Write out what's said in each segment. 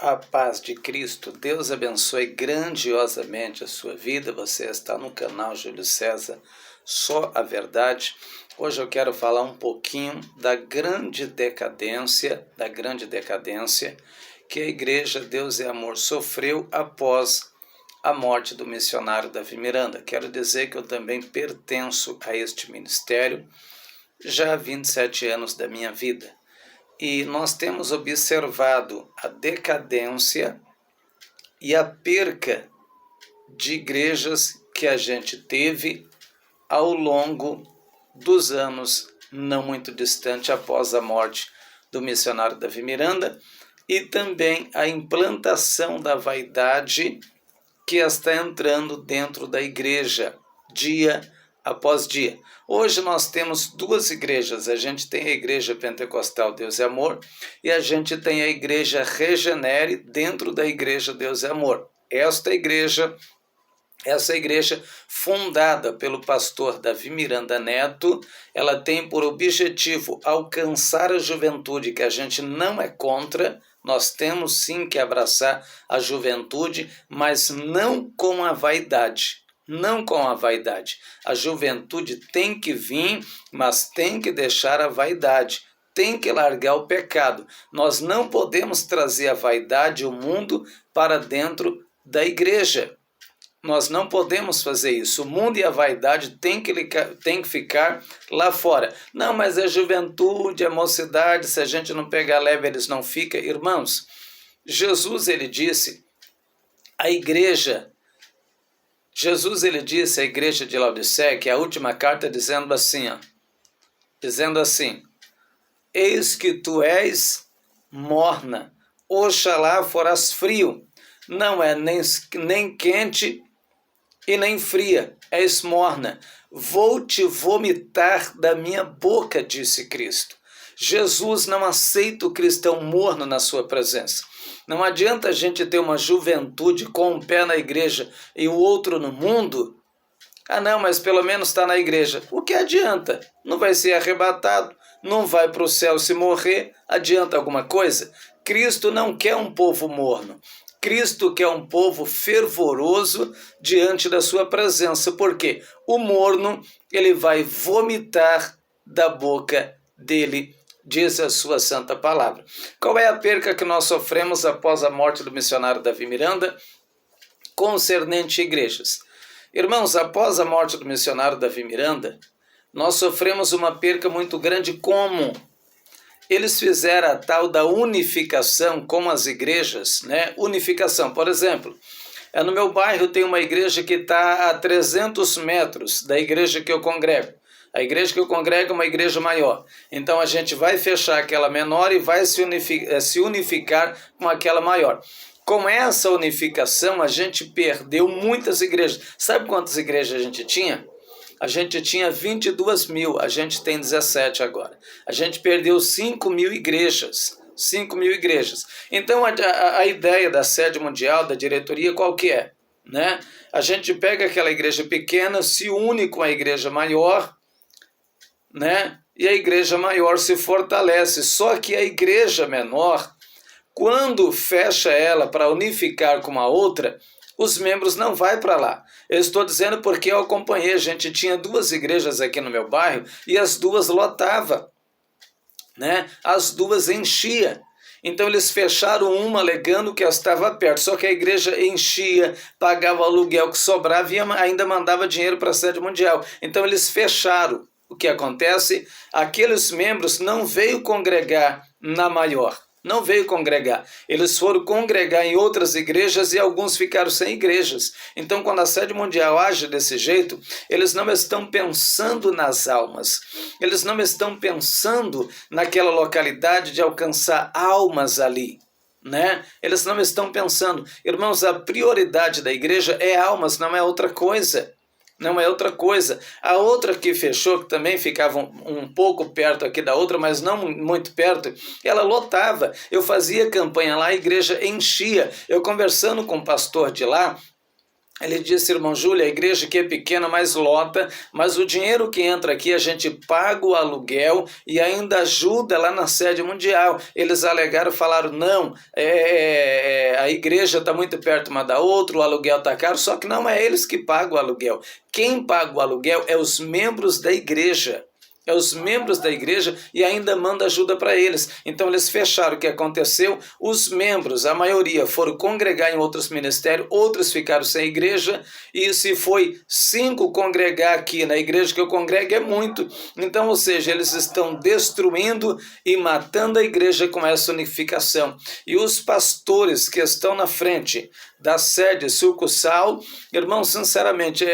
A paz de Cristo, Deus abençoe grandiosamente a sua vida. Você está no canal Júlio César, só a verdade. Hoje eu quero falar um pouquinho da grande decadência que a Igreja Deus e Amor sofreu após a morte do missionário Davi Miranda. Quero dizer que eu também pertenço a este ministério já há 27 anos da minha vida. E nós temos observado a decadência e a perca de igrejas que a gente teve ao longo dos anos não muito distante após a morte do missionário Davi Miranda, e também a implantação da vaidade que está entrando dentro da igreja dia após dia. Hoje nós temos duas igrejas, a gente tem a Igreja Pentecostal Deus e Amor e a gente tem a Igreja Regenere dentro da Igreja Deus e Amor. Essa igreja fundada pelo pastor Davi Miranda Neto, ela tem por objetivo alcançar a juventude, que a gente não é contra. Nós temos sim que abraçar a juventude, mas não com a vaidade. Não com a vaidade. A juventude tem que vir, mas tem que deixar a vaidade. Tem que largar o pecado. Nós não podemos trazer a vaidade e o mundo para dentro da igreja. Nós não podemos fazer isso. O mundo e a vaidade tem que ficar lá fora. Não, mas a juventude, a mocidade, se a gente não pegar leve, eles não ficam. Irmãos, Jesus, ele disse à igreja de Laodiceia, que é a última carta, dizendo assim, eis que tu és morna, oxalá forás frio, não é nem quente e nem fria, és morna, vou te vomitar da minha boca, disse Cristo. Jesus não aceita o cristão morno na sua presença. Não adianta a gente ter uma juventude com um pé na igreja e o outro no mundo. Ah não, mas pelo menos está na igreja. O que adianta? Não vai ser arrebatado, não vai para o céu se morrer. Adianta alguma coisa? Cristo não quer um povo morno. Cristo quer um povo fervoroso diante da sua presença. Porque o morno, ele vai vomitar da boca dele, diz a sua santa palavra. Qual é a perca que nós sofremos após a morte do missionário Davi Miranda concernente a igrejas? Irmãos, após a morte do missionário Davi Miranda, nós sofremos uma perca muito grande. Como? Eles fizeram a tal da unificação com as igrejas, né? Unificação, por exemplo, no meu bairro tem uma igreja que está a 300 metros da igreja que eu congrego. A igreja que eu congrego é uma igreja maior. Então a gente vai fechar aquela menor e vai se unificar com aquela maior. Com essa unificação, a gente perdeu muitas igrejas. Sabe quantas igrejas a gente tinha? A gente tinha 22 mil, a gente tem 17 agora. A gente perdeu 5 mil igrejas. 5 mil igrejas. Então a ideia da sede mundial, da diretoria, qual que é? Né? A gente pega aquela igreja pequena, se une com a igreja maior, né? E a igreja maior se fortalece. Só que a igreja menor, quando fecha ela para unificar com a outra, os membros não vão para lá. Eu estou dizendo porque eu acompanhei. A gente tinha duas igrejas aqui no meu bairro e as duas lotavam, né? As duas enchia. Então eles fecharam uma alegando que estava perto, só que a igreja enchia, pagava o aluguel que sobrava e ainda mandava dinheiro para a sede mundial. Então eles fecharam. O que acontece? Aqueles membros não veio congregar na maior, não veio congregar. Eles foram congregar em outras igrejas e alguns ficaram sem igrejas. Então, quando a sede mundial age desse jeito, eles não estão pensando nas almas. Eles não estão pensando naquela localidade de alcançar almas ali, né? Eles não estão pensando. Irmãos, a prioridade da igreja é almas, não é outra coisa. Não é outra coisa. A outra que fechou, que também ficava um pouco perto aqui da outra, mas não muito perto, ela lotava. Eu fazia campanha lá, a igreja enchia. Eu conversando com o pastor de lá, Ele disse, irmão Júlio, a igreja aqui é pequena, mas lota, mas o dinheiro que entra aqui, a gente paga o aluguel e ainda ajuda lá na sede mundial. Eles alegaram, falaram, não, a igreja está muito perto uma da outra, o aluguel está caro, só que não é eles que pagam o aluguel. Quem paga o aluguel é os membros da igreja. É os membros da igreja e ainda manda ajuda para eles. Então eles fecharam. O que aconteceu? Os membros, a maioria, foram congregar em outros ministérios, outros ficaram sem igreja, e se foi 5 congregar aqui na igreja que eu congrego é muito. Então, ou seja, eles estão destruindo e matando a igreja com essa unificação. E os pastores que estão na frente da sede sucursal, irmão, sinceramente,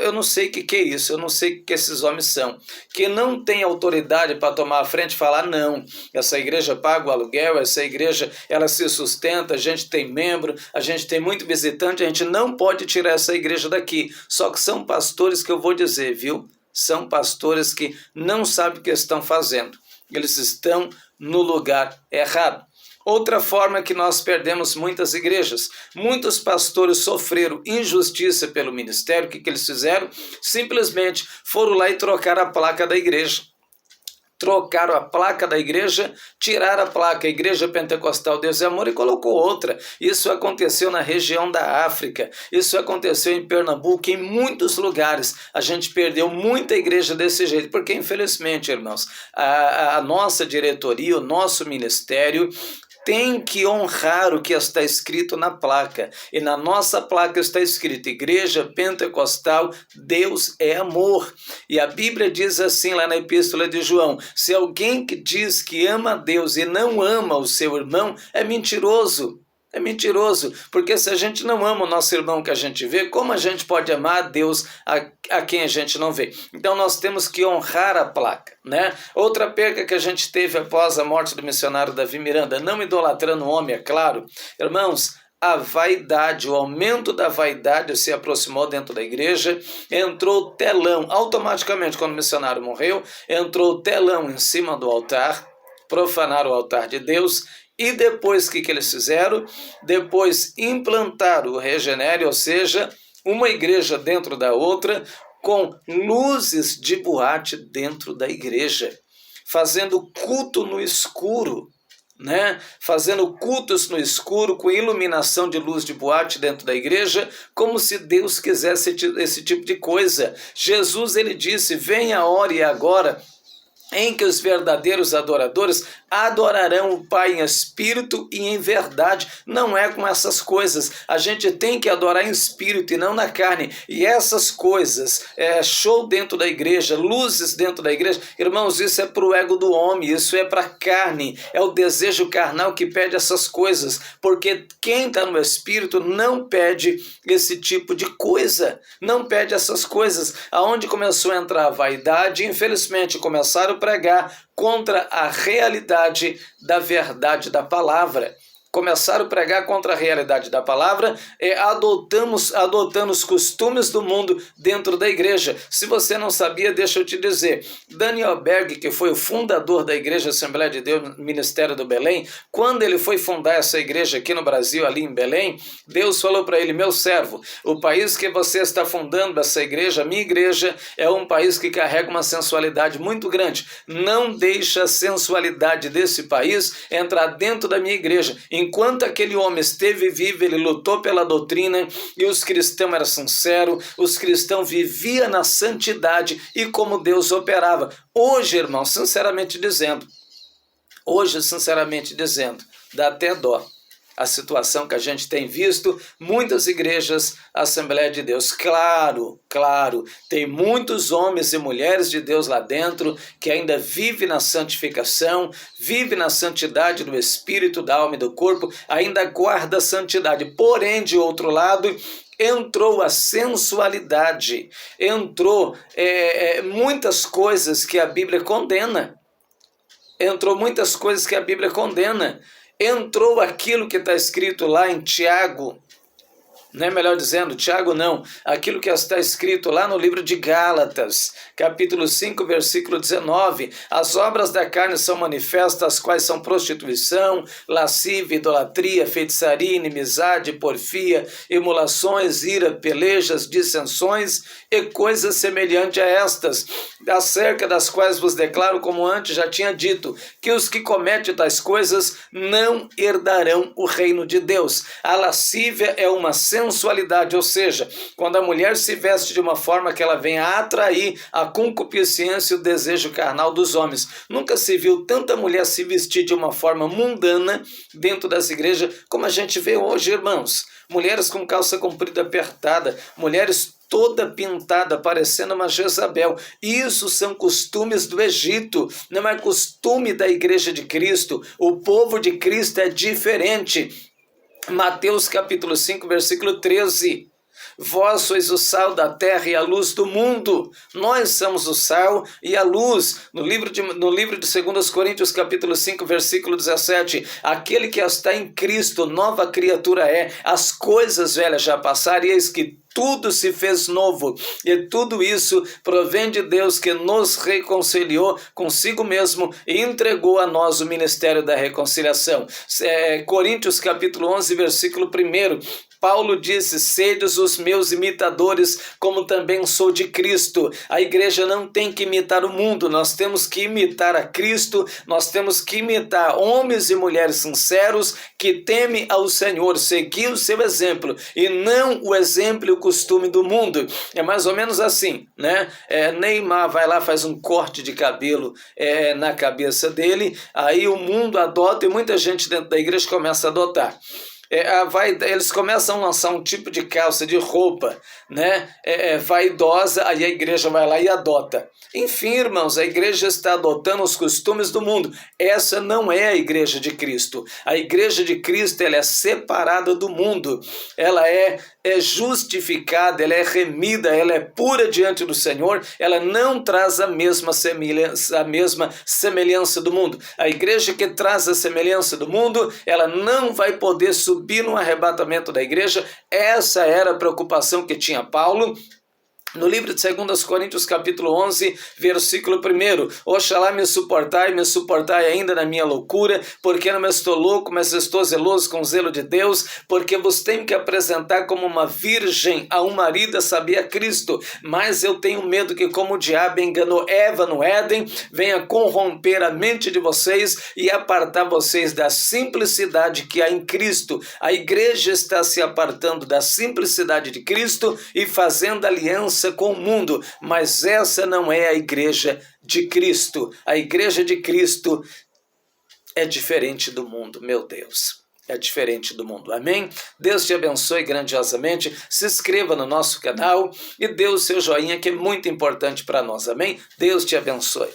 eu não sei o que é isso, eu não sei o que esses homens são, que não tem autoridade para tomar a frente e falar, não, essa igreja paga o aluguel, essa igreja, ela se sustenta, a gente tem membro, a gente tem muito visitante, a gente não pode tirar essa igreja daqui. Só que são pastores que eu vou dizer, viu? São pastores que não sabem o que estão fazendo, eles estão no lugar errado. Outra forma que nós perdemos muitas igrejas. Muitos pastores sofreram injustiça pelo ministério. O que eles fizeram? Simplesmente foram lá e trocaram a placa da igreja. Trocaram a placa da igreja, tiraram a placa Igreja Pentecostal Deus e Amor e colocou outra. Isso aconteceu na região da África, isso aconteceu em Pernambuco, em muitos lugares. A gente perdeu muita igreja desse jeito, porque infelizmente, irmãos, a nossa diretoria, o nosso ministério tem que honrar o que está escrito na placa. E na nossa placa está escrito Igreja Pentecostal, Deus é amor. E a Bíblia diz assim lá na Epístola de João, se alguém que diz que ama a Deus e não ama o seu irmão, é mentiroso. É mentiroso, porque se a gente não ama o nosso irmão que a gente vê, como a gente pode amar a Deus a quem a gente não vê? Então nós temos que honrar a placa, né? Outra perca que a gente teve após a morte do missionário Davi Miranda, não idolatrando o homem, é claro. Irmãos, a vaidade, o aumento da vaidade se aproximou dentro da igreja, entrou telão, automaticamente quando o missionário morreu, entrou telão em cima do altar, profanaram o altar de Deus. E depois o que eles fizeram? Depois implantaram o Regenere, ou seja, uma igreja dentro da outra, com luzes de boate dentro da igreja, fazendo culto no escuro, né? Fazendo cultos no escuro, com iluminação de luz de boate dentro da igreja, como se Deus quisesse esse tipo de coisa. Jesus, ele disse, venha a hora e agora, em que os verdadeiros adoradores adorarão o Pai em espírito e em verdade. Não é com essas coisas. A gente tem que adorar em espírito e não na carne. E essas coisas, show dentro da igreja, luzes dentro da igreja, irmãos, isso é para o ego do homem, isso é para a carne, é o desejo carnal que pede essas coisas, porque quem está no espírito não pede esse tipo de coisa, não pede essas coisas. Aonde começou a entrar a vaidade, infelizmente começaram a pregar contra a realidade da verdade da palavra. Começaram a pregar contra a realidade da palavra, adotando os costumes do mundo dentro da igreja. Se você não sabia, deixa eu te dizer, Daniel Berg, que foi o fundador da Igreja Assembleia de Deus, Ministério do Belém, quando ele foi fundar essa igreja aqui no Brasil, ali em Belém, Deus falou para ele, meu servo, o país que você está fundando, essa igreja, a minha igreja, é um país que carrega uma sensualidade muito grande. Não deixa a sensualidade desse país entrar dentro da minha igreja. Enquanto aquele homem esteve vivo, ele lutou pela doutrina e os cristãos eram sinceros, os cristãos viviam na santidade e como Deus operava. Hoje, irmão, sinceramente dizendo, dá até dó a situação que a gente tem visto, muitas igrejas, Assembleia de Deus. Claro, tem muitos homens e mulheres de Deus lá dentro que ainda vivem na santificação, vivem na santidade do espírito, da alma e do corpo, ainda guarda a santidade. Porém, de outro lado, entrou a sensualidade, entrou muitas coisas que a Bíblia condena. Entrou aquilo que está escrito lá em Tiago né? Melhor dizendo, Tiago não, aquilo que está escrito lá no livro de Gálatas, capítulo 5, versículo 19, as obras da carne são manifestas, quais são prostituição, lascívia, idolatria, feitiçaria, inimizade, porfia, emulações, ira, pelejas, dissensões e coisas semelhantes a estas, acerca das quais vos declaro, como antes já tinha dito, que os que cometem tais coisas não herdarão o reino de Deus. A lascívia é uma sensualidade, ou seja, quando a mulher se veste de uma forma que ela venha a atrair a concupiscência e o desejo carnal dos homens. Nunca se viu tanta mulher se vestir de uma forma mundana dentro das igrejas como a gente vê hoje, irmãos. Mulheres com calça comprida apertada, mulheres toda pintada, parecendo uma Jezabel. Isso são costumes do Egito, não é costume da igreja de Cristo. O povo de Cristo é diferente. Mateus capítulo 5, versículo 13. Vós sois o sal da terra e a luz do mundo. Nós somos o sal e a luz. No livro de 2 Coríntios, capítulo 5, versículo 17, aquele que está em Cristo, nova criatura é. As coisas velhas já passaram, e eis que tudo se fez novo, e tudo isso provém de Deus, que nos reconciliou consigo mesmo e entregou a nós o ministério da reconciliação. Coríntios capítulo 11, versículo 1, Paulo disse, sedes os meus imitadores, como também sou de Cristo. A igreja não tem que imitar o mundo, nós temos que imitar a Cristo, nós temos que imitar homens e mulheres sinceros, que temem ao Senhor, seguir o seu exemplo, e não o exemplo e o costume do mundo. É mais ou menos assim, né? Neymar vai lá, faz um corte de cabelo na cabeça dele, aí o mundo adota, e muita gente dentro da igreja começa a adotar. Eles começam a lançar um tipo de calça, de roupa, né? Vaidosa, aí a igreja vai lá e adota. Enfim, irmãos, a igreja está adotando os costumes do mundo. Essa não é a igreja de Cristo. A igreja de Cristo, ela é separada do mundo. Ela é justificada, ela é remida, ela é pura diante do Senhor, ela não traz a mesma semelhança do mundo. A igreja que traz a semelhança do mundo, ela não vai poder subir no arrebatamento da igreja. Essa era a preocupação que tinha Paulo. No livro de 2 Coríntios, capítulo 11, versículo 1, oxalá me suportai ainda na minha loucura, porque não estou louco, mas estou zeloso com o zelo de Deus, porque vos tenho que apresentar como uma virgem a um marido, a saber, a Cristo. Mas eu tenho medo que, como o diabo enganou Eva no Éden, venha corromper a mente de vocês e apartar vocês da simplicidade que há em Cristo. A igreja está se apartando da simplicidade de Cristo e fazendo aliança com o mundo, mas essa não é a igreja de Cristo. A igreja de Cristo é diferente do mundo, meu Deus. É diferente do mundo, amém? Deus te abençoe grandiosamente, se inscreva no nosso canal e dê o seu joinha, que é muito importante para nós, amém? Deus te abençoe.